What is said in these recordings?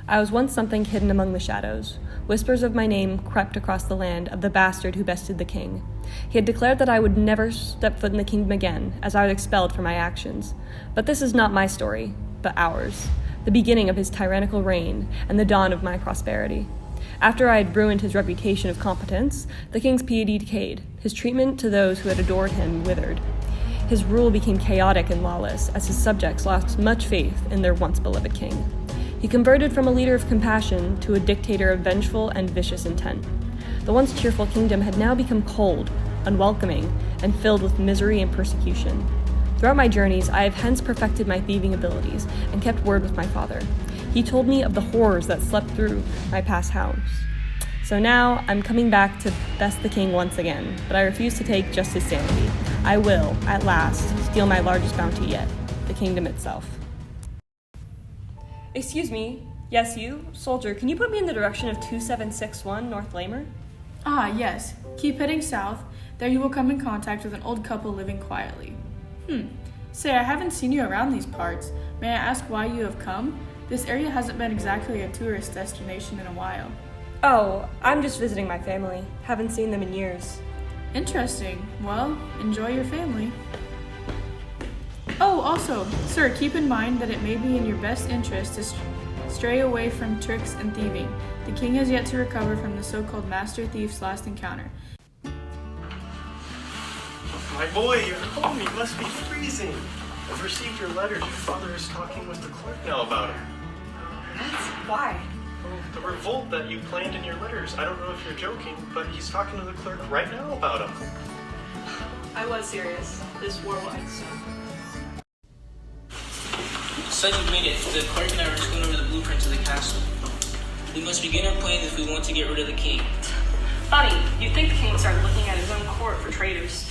I was once something hidden among the shadows. Whispers of my name crept across the land of the bastard who bested the king. He had declared that I would never step foot in the kingdom again, as I was expelled for my actions. But this is not my story, but ours. The beginning of his tyrannical reign, and the dawn of my prosperity. After I had ruined his reputation of competence, the king's piety decayed. His treatment to those who had adored him withered. His rule became chaotic and lawless, as his subjects lost much faith in their once beloved king. He converted from a leader of compassion to a dictator of vengeful and vicious intent. The once cheerful kingdom had now become cold, unwelcoming, and filled with misery and persecution. Throughout my journeys, I have hence perfected my thieving abilities and kept word with my father. He told me of the horrors that slept through my past house. So now I'm coming back to best the king once again, but I refuse to take just his sanity. I will, at last, steal my largest bounty yet, the kingdom itself. Excuse me. Yes, you? Soldier, can you put me in the direction of 2761 North Lamer? Ah, yes. Keep heading south. There you will come in contact with an old couple living quietly. Say, I haven't seen you around these parts. May I ask why you have come? This area hasn't been exactly a tourist destination in a while. Oh, I'm just visiting my family. Haven't seen them in years. Interesting. Well, enjoy your family. Oh, also, sir, keep in mind that it may be in your best interest to stray away from tricks and thieving. The king has yet to recover from the so-called master thief's last encounter. My boy, you're home. You must be freezing. I've received your letters. Your father is talking with the clerk now about it. Why? Oh, the revolt that you planned in your letters. I don't know if you're joking, but he's talking to the clerk right now about him. I was serious. This war will end soon. Son, you made it. The clerk and I were just going over the blueprints of the castle. We must begin our plan if we want to get rid of the king. Funny, you'd think the king would start looking at his own court for traitors.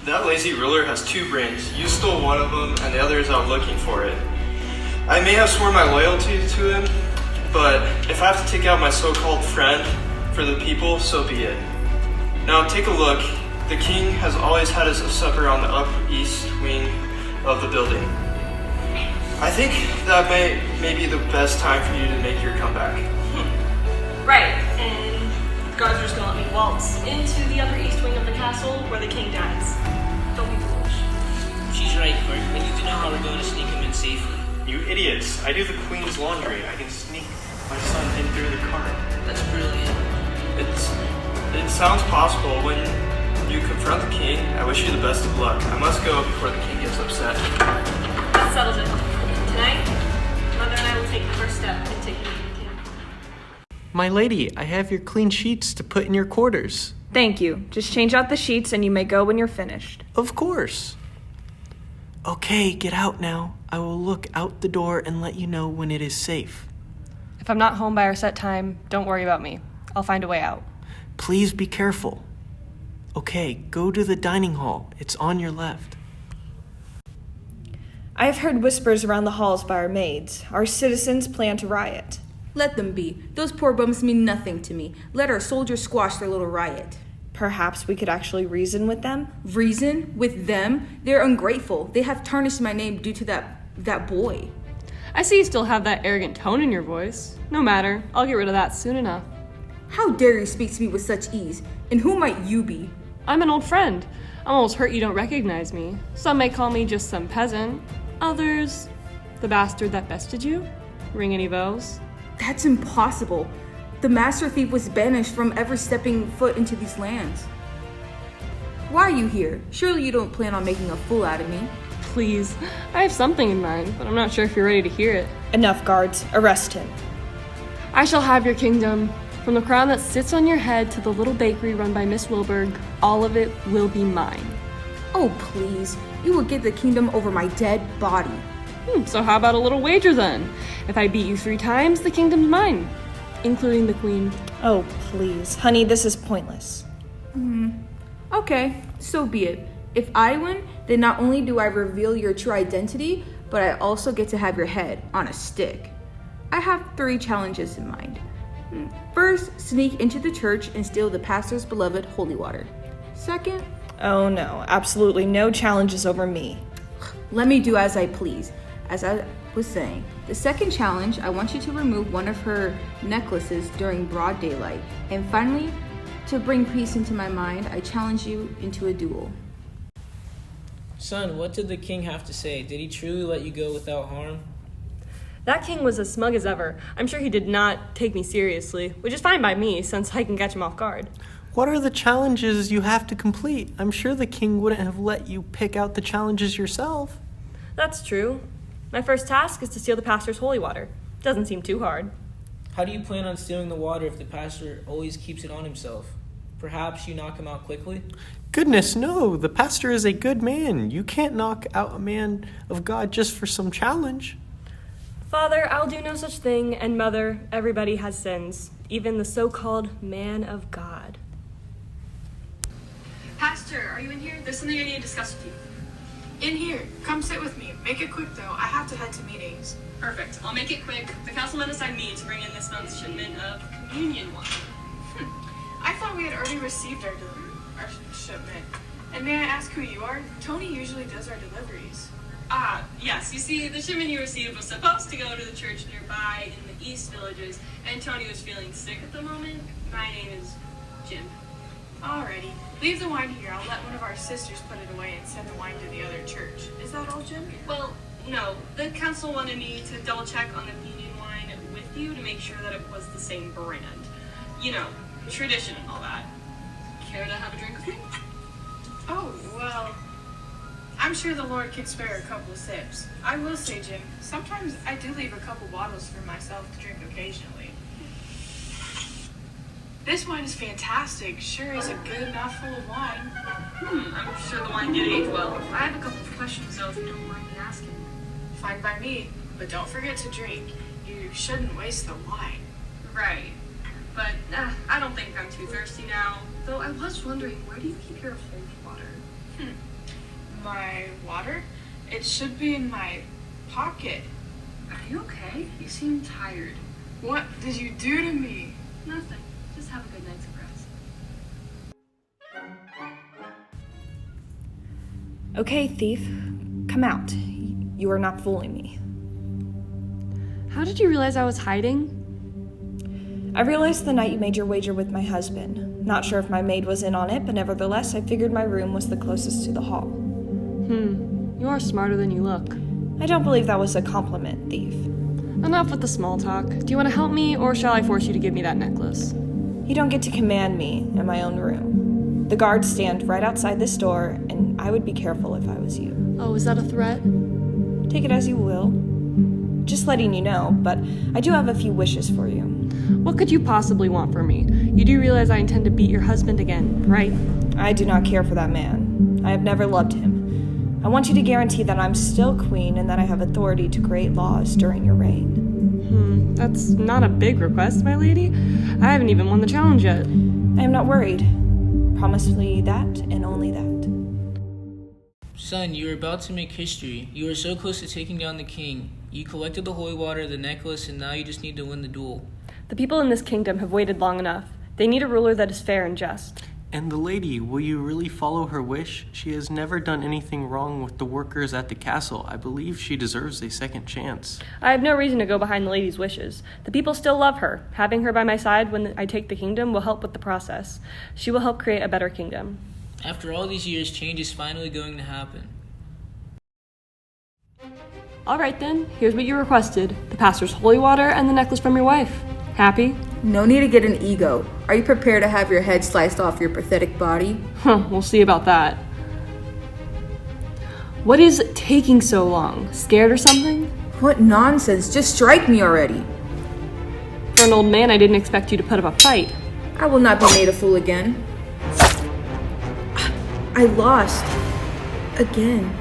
That lazy ruler has two brains. You stole one of them, and the other is out looking for it. I may have sworn my loyalty to him, but if I have to take out my so-called friend for the people, so be it. Now take a look. The king has always had his supper on the upper east wing of the building. I think that may be the best time for you to make your comeback. Right, and guards are just gonna let me waltz into the upper east wing of the castle where the king dies. Don't be foolish. She's right, Clerk. We need to know how we're going to sneak him in safely. You idiots. I do the queen's laundry. I can sneak my son in through the cart. That's brilliant. It sounds possible. When you confront the king, I wish you the best of luck. I must go before the king gets upset. That settles it. Tonight, Mother and I will take the first step in taking the king. My lady, I have your clean sheets to put in your quarters. Thank you. Just change out the sheets and you may go when you're finished. Of course. Okay, get out now. I will look out the door and let you know when it is safe. If I'm not home by our set time, don't worry about me. I'll find a way out. Please be careful. Okay, go to the dining hall. It's on your left. I have heard whispers around the halls by our maids. Our citizens plan to riot. Let them be. Those poor bums mean nothing to me. Let our soldiers squash their little riot. Perhaps we could actually reason with them? Reason? With them? They're ungrateful. They have tarnished my name due to that boy. I see you still have that arrogant tone in your voice. No matter. I'll get rid of that soon enough. How dare you speak to me with such ease? And who might you be? I'm an old friend. I'm almost hurt you don't recognize me. Some may call me just some peasant. Others, the bastard that bested you. Ring any bells? That's impossible. The master thief was banished from ever stepping foot into these lands. Why are you here? Surely you don't plan on making a fool out of me. Please, I have something in mind, but I'm not sure if you're ready to hear it. Enough, guards. Arrest him. I shall have your kingdom. From the crown that sits on your head to the little bakery run by Miss Wilberg, all of it will be mine. Oh, please. You will get the kingdom over my dead body. So how about a little wager then? If I beat you 3 times, the kingdom's mine, including the queen. Oh, please. Honey, this is pointless. Okay, so be it. If I win, then not only do I reveal your true identity, but I also get to have your head on a stick. I have 3 challenges in mind. First, sneak into the church and steal the pastor's beloved holy water. Second, Oh no, absolutely no challenges over me. let me do as I please. As was saying. The second challenge, I want you to remove one of her necklaces during broad daylight. And finally, to bring peace into my mind, I challenge you into a duel. Son, what did the king have to say? Did he truly let you go without harm? That king was as smug as ever. I'm sure he did not take me seriously, which is fine by me, since I can catch him off guard. What are the challenges you have to complete? I'm sure the king wouldn't have let you pick out the challenges yourself. That's true. My first task is to steal the pastor's holy water. Doesn't seem too hard. How do you plan on stealing the water if the pastor always keeps it on himself? Perhaps you knock him out quickly? Goodness, no. The pastor is a good man. You can't knock out a man of God just for some challenge. Father, I'll do no such thing, and Mother, everybody has sins, even the so-called man of God. Pastor, are you in here? There's something I need to discuss with you. In here. Come sit with me. Make it quick, though. I have to head to meetings. Perfect. I'll make it quick. The councilman assigned me to bring in this month's shipment of communion wine. I thought we had already received our shipment. And may I ask who you are? Tony usually does our deliveries. Yes. You see, the shipment you received was supposed to go to the church nearby in the East Villages, and Tony was feeling sick at the moment. My name is Jim. Alrighty. Leave the wine here. I'll let one of our sisters put it away and send the wine to the other church. Is that all, Jim? Well, no. The council wanted me to double check on the communion wine with you to make sure that it was the same brand. You know, tradition and all that. Care to have a drink with me? Oh, well, I'm sure the Lord can spare a couple of sips. I will say, Jim, sometimes I do leave a couple bottles for myself to drink occasionally. This wine is fantastic. Sure is a good mouthful of wine. I'm sure the wine did age well. I have a couple of questions, though, if you don't mind me asking. Fine by me, but don't forget to drink. You shouldn't waste the wine. Right. But I don't think I'm too thirsty now. Though I was wondering, where do you keep your holy water? My water? It should be in my pocket. Are you okay? You seem tired. What did you do to me? Nothing. Just have a good night's rest. Okay, thief, come out. You are not fooling me. How did you realize I was hiding? I realized the night you made your wager with my husband. Not sure if my maid was in on it, but nevertheless, I figured my room was the closest to the hall. You are smarter than you look. I don't believe that was a compliment, thief. Enough with the small talk. Do you want to help me, or shall I force you to give me that necklace? You don't get to command me in my own room. The guards stand right outside this door, and I would be careful if I was you. Oh, is that a threat? Take it as you will. Just letting you know, but I do have a few wishes for you. What could you possibly want from me? You do realize I intend to beat your husband again, right? I do not care for that man. I have never loved him. I want you to guarantee that I'm still queen and that I have authority to create laws during your reign. That's not a big request, my lady. I haven't even won the challenge yet. I am not worried. Promise me that and only that. Son, you are about to make history. You are so close to taking down the king. You collected the holy water, the necklace, and now you just need to win the duel. The people in this kingdom have waited long enough. They need a ruler that is fair and just. And the lady, will you really follow her wish? She has never done anything wrong with the workers at the castle. I believe she deserves a second chance. I have no reason to go behind the lady's wishes. The people still love her. Having her by my side when I take the kingdom will help with the process. She will help create a better kingdom. After all these years, change is finally going to happen. All right then, here's what you requested. The pastor's holy water and the necklace from your wife. Happy? No need to get an ego. Are you prepared to have your head sliced off your pathetic body? We'll see about that. What is taking so long? Scared or something? What nonsense. Just strike me already. For an old man, I didn't expect you to put up a fight. I will not be made a fool again. I lost. Again.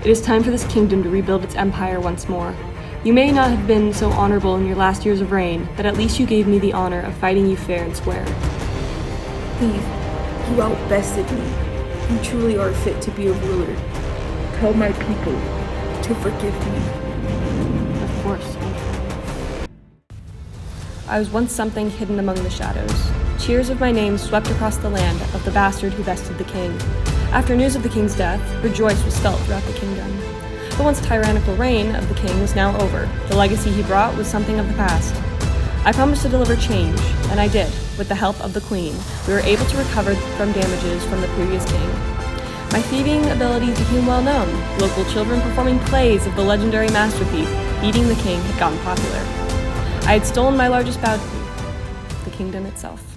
It is time for this kingdom to rebuild its empire once more. You may not have been so honorable in your last years of reign, but at least you gave me the honor of fighting you fair and square. Please, you outbested me. You truly are fit to be a ruler. Tell my people to forgive me. Of course. I was once something hidden among the shadows. Cheers of my name swept across the land of the bastard who bested the king. After news of the king's death, rejoice was felt throughout the kingdom. The once tyrannical reign of the king was now over. The legacy he brought was something of the past. I promised to deliver change, and I did. With the help of the queen, we were able to recover from damages from the previous king. My thieving abilities became well known. Local children performing plays of the legendary master thief beating the king had gotten popular. I had stolen my largest bounty, the kingdom itself.